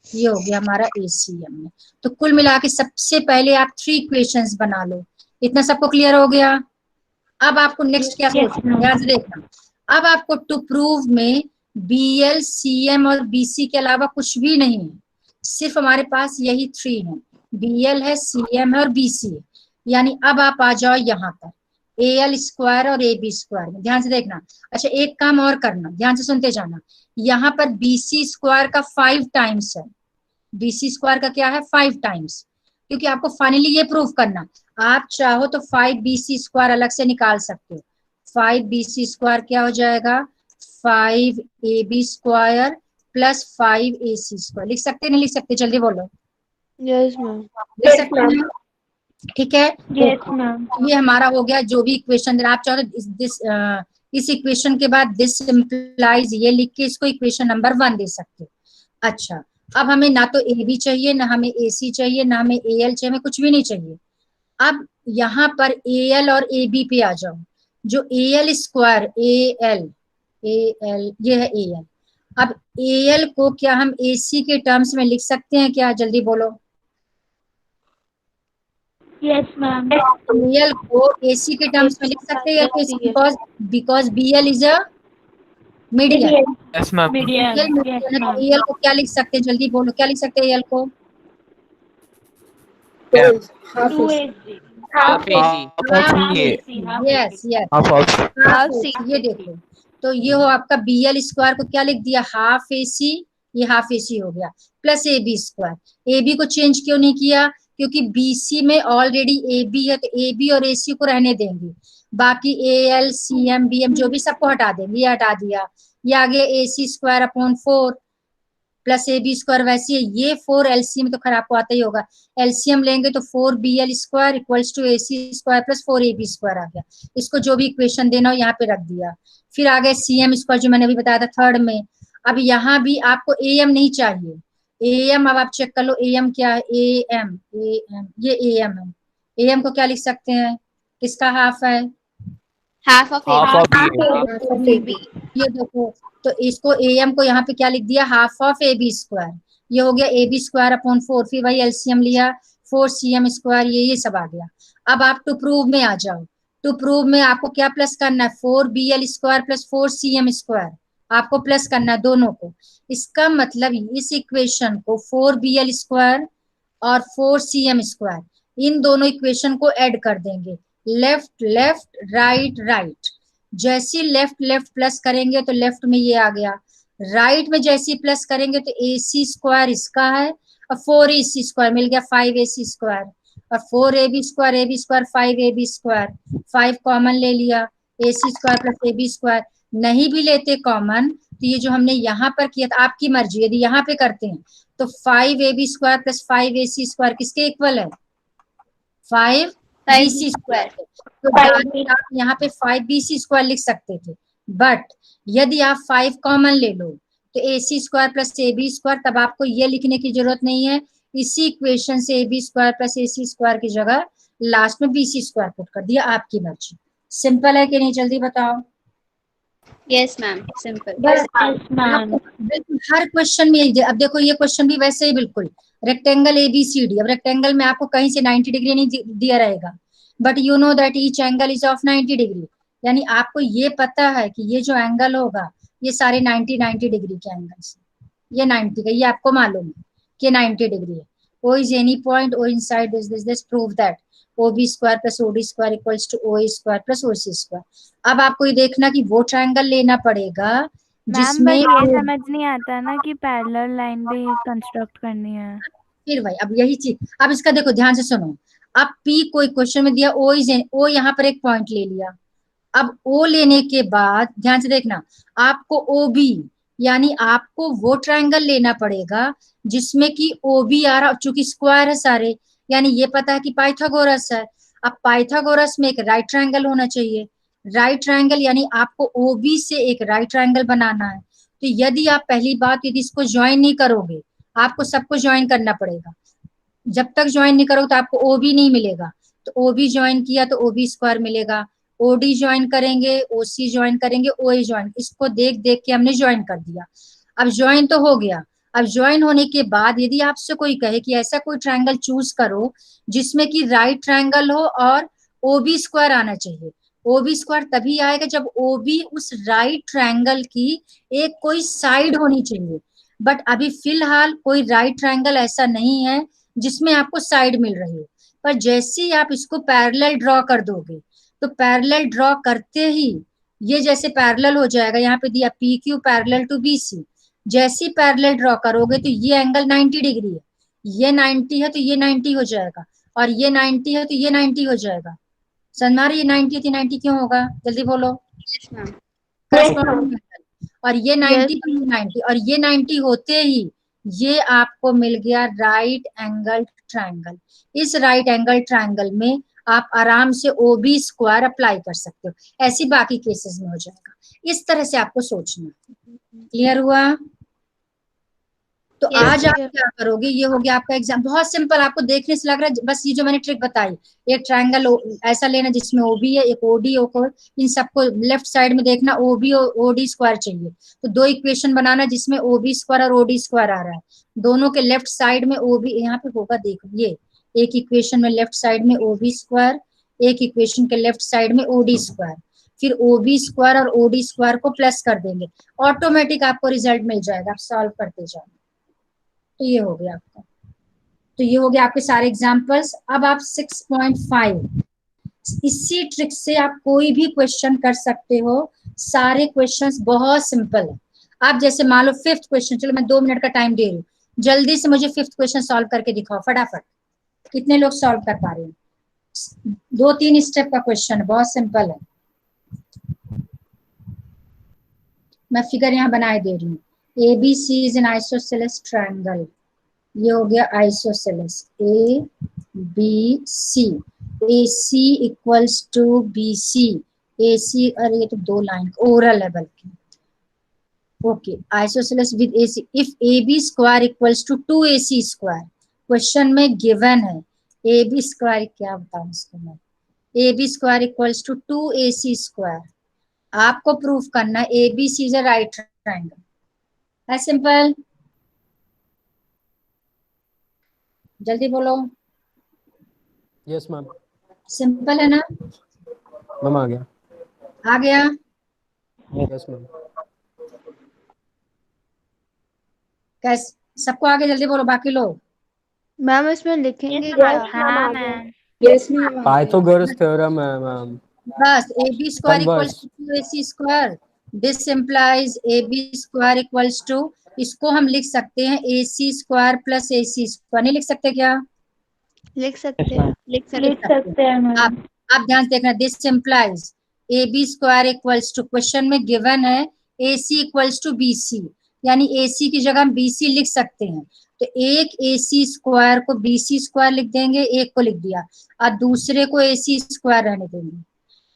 ये हो गया हमारा ACM में। तो कुल मिला के सबसे पहले आप 3 इक्वेशंस बना लो। इतना सबको क्लियर हो गया? अब आपको नेक्स्ट क्या सोचना, ध्यान से देखना। अब आपको टू प्रूव में BL, CM और BC के अलावा कुछ भी नहीं है, सिर्फ हमारे पास यही 3 है, BL है, CM है और BC है। यानी अब आप आ जाओ यहाँ पर AL स्क्वायर और AB स्क्वायर में, ध्यान से देखना। अच्छा एक काम और करना, ध्यान से सुनते जाना, यहाँ पर BC स्क्वायर का 5 टाइम्स है, BC स्क्वायर का क्या है 5 टाइम्स, क्योंकि आपको फाइनली ये प्रूव करना। आप चाहो तो 5BC स्क्वायर अलग से निकाल सकते हो, 5BC स्क्वायर क्या हो जाएगा, 5AB square plus 5AC square. लिख सकते नहीं लिख सकते, जल्दी बोलो। Yes ma'am. लिख सकते हैं, ठीक है। Yes ma'am. ये हमारा हो गया जो भी इक्वेशन आप चाहो तो इस इक्वेशन के बाद दिस इम्प्लाइज ये लिख के इसको इक्वेशन नंबर 1 दे सकते हो। अच्छा अब हमें ना तो AB चाहिए, ना हमें AC चाहिए, ना हमें AL चाहिए, हमें कुछ भी नहीं चाहिए। अब यहाँ पर AL और AB पे आ जाओ, जो AL स्क्वायर AL ये है AL। अब AL को क्या हम AC के टर्म्स में लिख सकते हैं क्या, जल्दी बोलो। Yes ma'am. AL को AC के टर्म्स में लिख सकते हैं because BL is a median. Yes ma'am. AL को क्या लिख सकते हैं, जल्दी बोलो, क्या लिख सकते हैं AL को? 2AC। यस ये देखो, तो ये हो आपका BL स्क्वायर को क्या लिख दिया, हाफ AC, ये हाफ AC हो गया, प्लस AB स्क्वायर। AB को चेंज क्यों नहीं किया, क्योंकि BC में ऑलरेडी AB है, तो AB और AC को रहने देंगे, बाकी AL CM BM जो भी सबको हटा देंगे, ये हटा दिया। ये आगे AC square upon 4 plus AB square, वैसे ये 4 LCM तो खराब को आता ही होगा, LCM लेंगे तो 4BL square equals to AC square plus 4AB square आ गया। इसको जो भी इक्वेशन देना हो यहाँ पे रख दिया। फिर आ गए CM स्क्वायर जो मैंने अभी बताया था थर्ड में। अब यहाँ भी आपको AM नहीं चाहिए, AM अब आप चेक कर लो, AM क्या है, AM ये AM है, AM को क्या लिख सकते हैं, किसका हाफ है, हाफ ऑफ AB। ये देखो, तो इसको AM को यहाँ पे क्या लिख दिया, हाफ ऑफ AB स्क्वायर, ये हो गया AB स्क्वायर अपॉन 4, फिर वही LCM लिया 4CM स्क्वायर, ये सब आ गया। अब आप टू प्रूव में आ जाओ, टू प्रूव में आपको क्या प्लस करना है, 4BL square plus 4CM square, आपको प्लस करना है दोनों को। इसका मतलब इस इक्वेशन को 4BL स्क्वायर और 4CM स्क्वायर, इन दोनों इक्वेशन को ऐड कर देंगे, लेफ्ट लेफ्ट राइट राइट। जैसी लेफ्ट लेफ्ट प्लस करेंगे तो लेफ्ट में ये आ गया, राइट में जैसी प्लस करेंगे तो AC स्क्वायर इसका है और 4AC स्क्वायर मिल गया 5AC स्क्वायर, और 4AB square 5AB square, 5 common ले लिया, AC square plus AB square. नहीं भी लेते कॉमन तो ये जो हमने यहाँ पर किया था, आपकी मर्जी, यदि यहाँ पे करते हैं तो 5AB square plus 5AC square किसके इक्वल है, 5BC स्क्वायर। तो आप यहाँ पे 5BC स्क्वायर लिख सकते थे, बट यदि आप 5 कॉमन ले लो तो AC square plus AB square, तब आपको ये लिखने की जरूरत नहीं है, इसी इक्वेशन से AB square plus AC square की जगह लास्ट में BC स्क्वायर पुट कर दिया, आपकी मर्जी। सिंपल है कि नहीं, जल्दी बताओ। Yes ma'am, simple. बस हर क्वेश्चन में अब देखो, ये क्वेश्चन भी वैसे ही बिल्कुल रेक्टेंगल ABCD, अब रेक्टेंगल में आपको कहीं से 90 डिग्री नहीं दिया रहेगा, but you know that each angle is of 90 degree, यानी आपको ये पता है कि ये जो एंगल होगा ये सारे 90 डिग्री के एंगल्स, ये 90 का, ये आपको मालूम है कि 90 डिग्री है। O is any point O inside this prove that OB square plus OD square equals to OA square plus OC square. अब आपको ये देखना कि वो ट्रायंगल लेना पड़ेगा जिसमें ये समझ नहीं आता ना कि पैरेलल लाइन भी कंस्ट्रक्ट करनी है। फिर भाई अब यही चीज, अब इसका देखो ध्यान से सुनो, अब P कोई क्वेश्चन में दिया, O यहाँ पर एक पॉइंट ले लिया, अब O लेने के बाद ध्यान से देखना, आपको OB यानी आपको वो ट्रायंगल लेना पड़ेगा जिसमें कि OB आ रहा, चूंकि स्क्वायर है सारे, यानी ये पता है कि पाइथागोरस है। अब पाइथागोरस में एक राइट ट्रायंगल होना चाहिए, राइट ट्रायंगल यानी आपको OB से एक राइट ट्रायंगल बनाना है। तो यदि आप पहली बात यदि इसको ज्वाइन नहीं करोगे, आपको सबको ज्वाइन करना पड़ेगा, जब तक ज्वाइन नहीं करोगे तो आपको OB नहीं मिलेगा, तो OB ज्वाइन किया तो OB स्क्वायर मिलेगा, OD ज्वाइन करेंगे, OC ज्वाइन करेंगे, OA ज्वाइन, इसको देख देख के हमने ज्वाइन कर दिया। अब ज्वाइन तो हो गया, अब ज्वाइन होने के बाद यदि आपसे कोई कहे कि ऐसा कोई ट्रायंगल चूज करो जिसमें कि राइट ट्रायंगल हो और OB स्क्वायर आना चाहिए, OB स्क्वायर तभी आएगा जब OB उस राइट ट्रायंगल की एक कोई साइड होनी चाहिए, बट अभी फिलहाल कोई राइट ट्रायंगल ऐसा नहीं है जिसमें आपको साइड मिल रही हो। पर जैसे ही आप इसको पैरेलल ड्रॉ कर दोगे तो पैरेलल ड्रॉ करते ही ये जैसे पैरेलल हो जाएगा, यहाँ पे दिया PQ पैरेलल टू BC, जैसे पैरेलल ड्रॉ करोगे तो ये एंगल 90 डिग्री है, ये 90 है तो ये 90 हो जाएगा, और ये 90 है तो ये 90 हो जाएगा। समझ ये 90 थी, 90 क्यों होगा, जल्दी बोलो। और ये 90 90 और ये 90 होते ही ये आपको मिल गया राइट एंगल ट्रायंगल। इस राइट एंगल ट्रायंगल में आप आराम से OB स्क्वायर अप्लाई कर सकते हो, ऐसी बाकी केसेस में हो जाएगा। इस तरह से आपको सोचना। क्लियर हुआ? तो आज आप क्या करोगे, ये हो गया आपका एग्जाम, बहुत सिंपल, आपको देखने से लग रहा है बस ये जो मैंने ट्रिक बताई, एक ट्रायंगल ऐसा लेना जिसमें OB है, एक OD हो, इन सबको लेफ्ट साइड में देखना OB और OD स्क्वायर चाहिए, तो दो इक्वेशन बनाना जिसमें OB स्क्वायर और OD स्क्वायर आ रहा है, दोनों के लेफ्ट साइड में OB यहाँ पे होगा, देखो ये एक इक्वेशन में लेफ्ट साइड में OB स्क्वायर, एक इक्वेशन के लेफ्ट साइड में OD स्क्वायर, फिर OB स्क्वायर और OD स्क्वायर को प्लस कर देंगे, ऑटोमेटिक आपको रिजल्ट मिल जाएगा, आप सॉल्व करते जाओ। तो ये हो गया आपका, तो ये हो गया आपके सारे एग्जाम्पल्स। अब आप 6.5, इसी ट्रिक से आप कोई भी क्वेश्चन कर सकते हो, सारे क्वेश्चंस बहुत सिंपल है। आप जैसे मान लो 5th क्वेश्चन, चलो मैं 2 मिनट का टाइम दे रही हूँ, जल्दी से मुझे 5th क्वेश्चन सॉल्व करके दिखाओ फटाफट। कितने लोग सॉल्व कर पा रहे हैं? 2-3 स्टेप का क्वेश्चन, बहुत सिंपल है। मैं फिगर यहाँ बनाए दे रही हूँ। ABC is an isosceles triangle, ये हो गया isosceles ABC, AC equals to BC, AC, अरे ये तो 2 लाइन ओरल है बल्कि, ओके, आइसोसेलेस विद AC इफ AB square equals to 2AC square, question में गिवन है AB स्क्वायर, क्या बताऊं इसको मैं, AB square equals to 2AC square, आपको प्रूफ करना ABC is a right triangle, है सिंपल, जल्दी बोलो, यस मैम। सिंपल है ना, मैम आ गया। आ गया, यस मैम। कैसे सबको आगे, जल्दी बोलो बाकी लोग, मैम इसमें लिखेंगे Yes, क्या? ma'am. हाँ Ma'am, ma'am. Yes ma'am. Pythagoras theorem है मैम। बस AB square equals converse. To 2AC square, this implies AB square equals to, इसको हम लिख सकते हैं AC square plus AC square, नहीं लिख सकते क्या, लिख सकते हैं। लिख सकते हैं मैम। आप ध्यान से देखना, this implies AB square equals to, question में गिवन है AC इक्वल्स टू BC, यानी AC की जगह हम BC लिख सकते हैं, तो एक AC स्क्वायर को BC स्क्वायर लिख देंगे, एक को लिख दिया, और दूसरे को AC स्क्वायर रहने देंगे।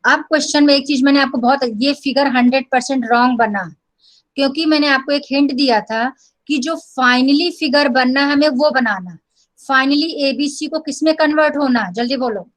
अब क्वेश्चन में एक चीज मैंने आपको बहुत, ये फिगर 100% रॉन्ग बना, क्योंकि मैंने आपको एक हिंट दिया था कि जो फाइनली फिगर बनना है हमें वो बनाना, फाइनली ABC को किसमें कन्वर्ट होना, जल्दी बोलो,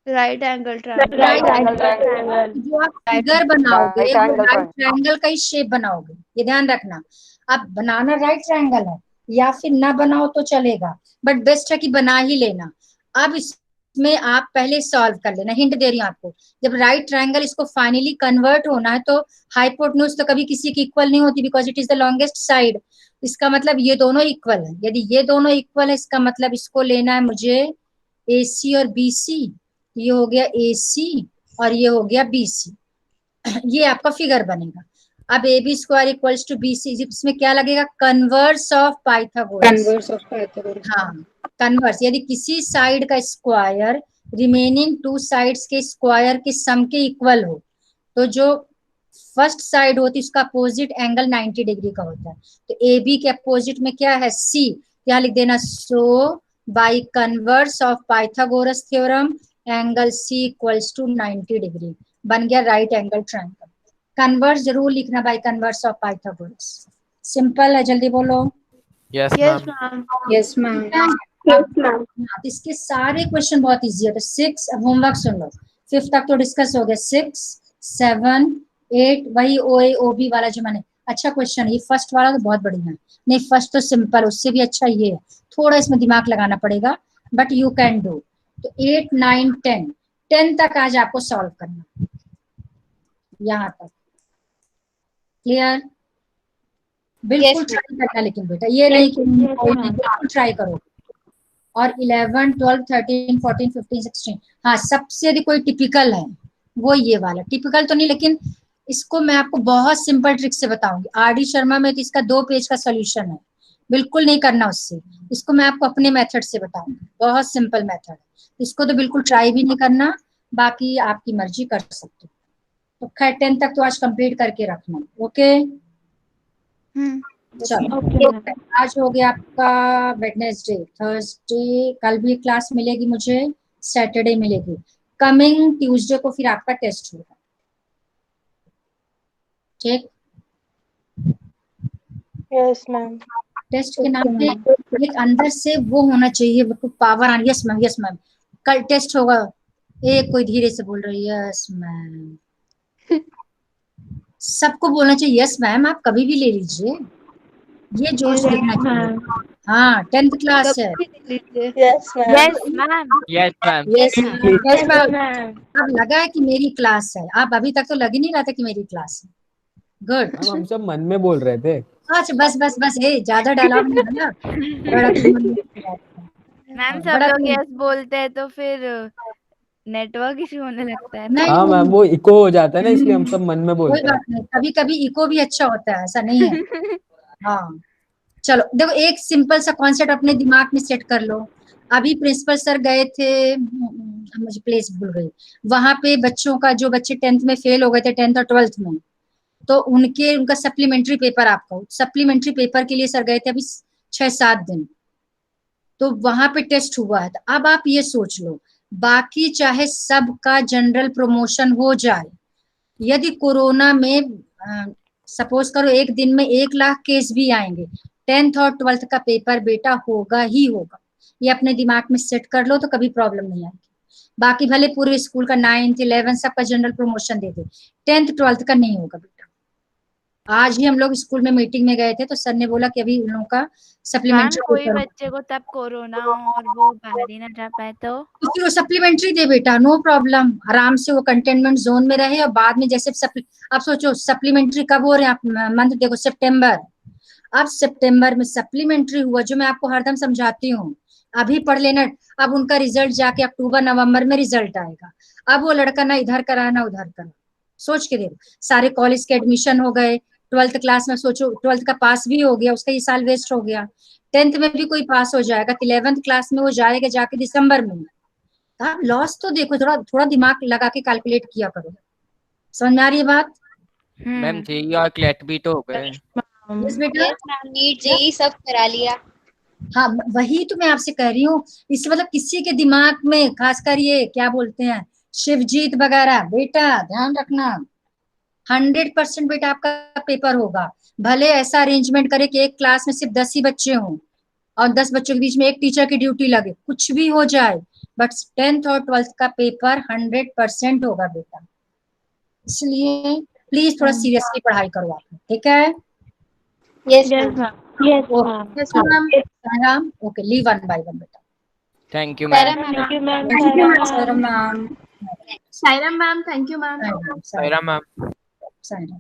right angle triangle. Right angle, जो आप फिगर बनाओगे वो राइट ट्रायंगल का ही शेप बनाओगे, ये ध्यान रखना, अब बनाना राइट ट्रायंगल है, या फिर ना बनाओ तो चलेगा, बट बेस्ट है कि बना ही लेना। अब इसमें आप पहले सॉल्व कर लेना, हिंट दे रही हूँ आपको, जब राइट ट्रायंगल इसको फाइनली कन्वर्ट होना है तो हाइपोटेन्यूज तो कभी किसी की इक्वल नहीं होती, because it is the longest side, इसका मतलब ये दोनों इक्वल है, यदि ये दोनों इक्वल है इसका मतलब इसको लेना है मुझे AC और BC, ये हो गया AC और ये हो गया BC, ये आपका फिगर बनेगा। अब AB square equals to BC, इसमें क्या लगेगा, converse of Pythagoras, converse of Pythagoras. हाँ कन्वर्स, यदि किसी साइड का स्क्वायर रिमेनिंग टू साइड्स के स्क्वायर के सम के इक्वल हो, तो जो फर्स्ट साइड होती है उसका अपोजिट एंगल 90 डिग्री का होता है, तो AB के अपोजिट में क्या है, C, यहाँ लिख देना, so by converse of Pythagoras theorem angle C equals to 90 degree, बन गया राइट एंगल ट्रायंगल। कन्वर्स जरूर लिखना, by converse of Pythagoras, simple है, जल्दी बोलो, yes yes ma'am. Ma'am. Yes ma'am. इसके सारे क्वेश्चन बहुत इजी है, तो 6, अब होमवर्क सुन लो, 5 तक तो डिस्कस हो गया, 6, 7, 8 वही OA OB वाला जो मैंने, अच्छा क्वेश्चन, ये फर्स्ट वाला तो बहुत बढ़िया है, नहीं फर्स्ट तो सिंपल, उससे भी अच्छा ये है, थोड़ा इसमें दिमाग लगाना पड़ेगा, बट यू कैन डू। तो 8, 9, 10 तक आज आपको सॉल्व करना, यहाँ तक क्लियर, बिल्कुल ट्राई करना, लेकिन बेटा ये नहीं कि बिल्कुल ट्राई करो, और 11, 12, 13, 14, 15, 16, हाँ सबसे यदि कोई टिपिकल है वो ये वाला, टिपिकल तो नहीं लेकिन इसको मैं आपको बहुत सिंपल ट्रिक से बताऊंगी, RD शर्मा में तो इसका 2 पेज का सोल्यूशन है, बिल्कुल नहीं करना उससे, इसको मैं आपको अपने मेथड से बताऊंगी, बहुत सिंपल मेथड है, इसको तो बिल्कुल ट्राई भी नहीं करना, बाकी आपकी मर्जी कर सकते हो। तो खैर 10 तक तो आज कंप्लीट करके रखना, ओके चलो, आज हो गया आपका वेडनेसडे, थर्सडे कल भी क्लास मिलेगी मुझे, सैटरडे मिलेगी, कमिंग ट्यूसडे को फिर आपका टेस्ट होगा, ठीक, यस मैम। टेस्ट के नाम पे एक अंदर से वो होना चाहिए, पावर आनी, यस मैम, यस मैम, कल टेस्ट होगा, एक कोई धीरे से बोल रही है यस मैम, सबको बोलना चाहिए यस मैम, आप कभी भी ले लीजिए, ये जोश देखना चाहिए, हाँ 10th क्लास है, yes ma'am. Yes ma'am. Yes ma'am. Yes ma'am, अब लगा है कि मेरी क्लास है, आप अभी तक तो लग ही नहीं रहा था कि मेरी क्लास है, गुड, हम सब मन में बोल रहे थे। अच्छा बस बस बस, ज्यादा डायलॉग नहीं बना, बड़ा मैम सब बड़ा लोग यस बोलते हैं तो फिर नेटवर्क इशू होने लगता है ना। नहीं हाँ मैम, वो इको हो जाता है ना, इसलिए हम सब मन में कोई बोलते हैं। बात नहीं, कभी कभी इको भी अच्छा होता है, ऐसा नहीं है, हाँ चलो देखो, एक सिंपल सा कॉन्सेप्ट अपने दिमाग में सेट कर लो, अभी प्रिंसिपल सर गए थे, मुझे प्लेस भूल गई, वहां पे बच्चों का, जो बच्चे 10th में फेल हो गए थे, 10th और 12th में, तो उनका सप्लीमेंट्री पेपर, आपका सप्लीमेंट्री पेपर के लिए सर गए थे अभी 6-7 दिन, तो वहां पे टेस्ट हुआ है, तो अब आप ये सोच लो, बाकी चाहे सबका जनरल प्रमोशन हो जाए, यदि कोरोना में सपोज करो एक दिन में 1 लाख केस भी आएंगे, 10th और 12th का पेपर बेटा होगा ही होगा। ये अपने दिमाग में सेट कर लो तो कभी प्रॉब्लम नहीं आएगी। बाकी भले पूरे स्कूल का 9th 11th सबका जनरल प्रमोशन दे दे, 10th 12th का नहीं होगा बेटा। आज ही हम लोग स्कूल में मीटिंग में गए थे तो सर ने बोला कि अभी उन लोगों का मैम सप्लीमेंट्री कोई बच्चे को तब कोरोना हो और वो बाहर ही ना जा पाए तो फिर वो सप्लीमेंट्री दे बेटा, नो प्रॉब्लम, आराम से वो कंटेनमेंट जोन में रहे और बाद में जैसे आप सोचो सप्लीमेंट्री कब हो रहे हैं आप मंथ देखो सितंबर। अब सितंबर में सप्लीमेंट्री हुआ, जो मैं आपको हरदम समझाती हूँ, अभी पढ़ लेना। अब उनका रिजल्ट जाके अक्टूबर नवंबर में रिजल्ट आएगा। अब वो लड़का ना इधर करा ना उधर करा, सोच के देखो। सारे कॉलेज के एडमिशन हो गए, 12th क्लास में सोचो 12th का पास भी हो गया, उसका ये साल वेस्ट हो गया। 10th में भी कोई पास हो जाएगा, 11th क्लास में वो जाएगा जाके दिसंबर में। आप लॉस तो देखो, थोड़ा थोड़ा दिमाग लगा के कैलकुलेट किया करो। समझ में आ रही है बात? मैम जेई और क्लेट भी तो हो गए। यस बेटा, नीट जेई सब करा लिया। हाँ वही तो मैं आपसे कह रही हूँ। इससे मतलब किसी के दिमाग में खासकर ये क्या बोलते हैं शिवजीत वगैरह, बेटा ध्यान रखना 100% बेटा आपका पेपर होगा। भले ऐसा अरेंजमेंट करे कि एक क्लास में सिर्फ 10 ही बच्चे हों और 10 बच्चों के बीच में एक टीचर की ड्यूटी लगे, कुछ भी हो जाए, बट 10th और 12th का पेपर 100% होगा बेटा। इसलिए प्लीज थोड़ा सीरियसली पढ़ाई करो आप, ठीक है? Yes ma'am. Yes ma'am. Okay, leave 1 by 1 बेटा। Thank you ma'am. Thank you ma'am. Saira ma'am, Saira ma'am, thank you ma'am. Saira Saira ma'am. Saira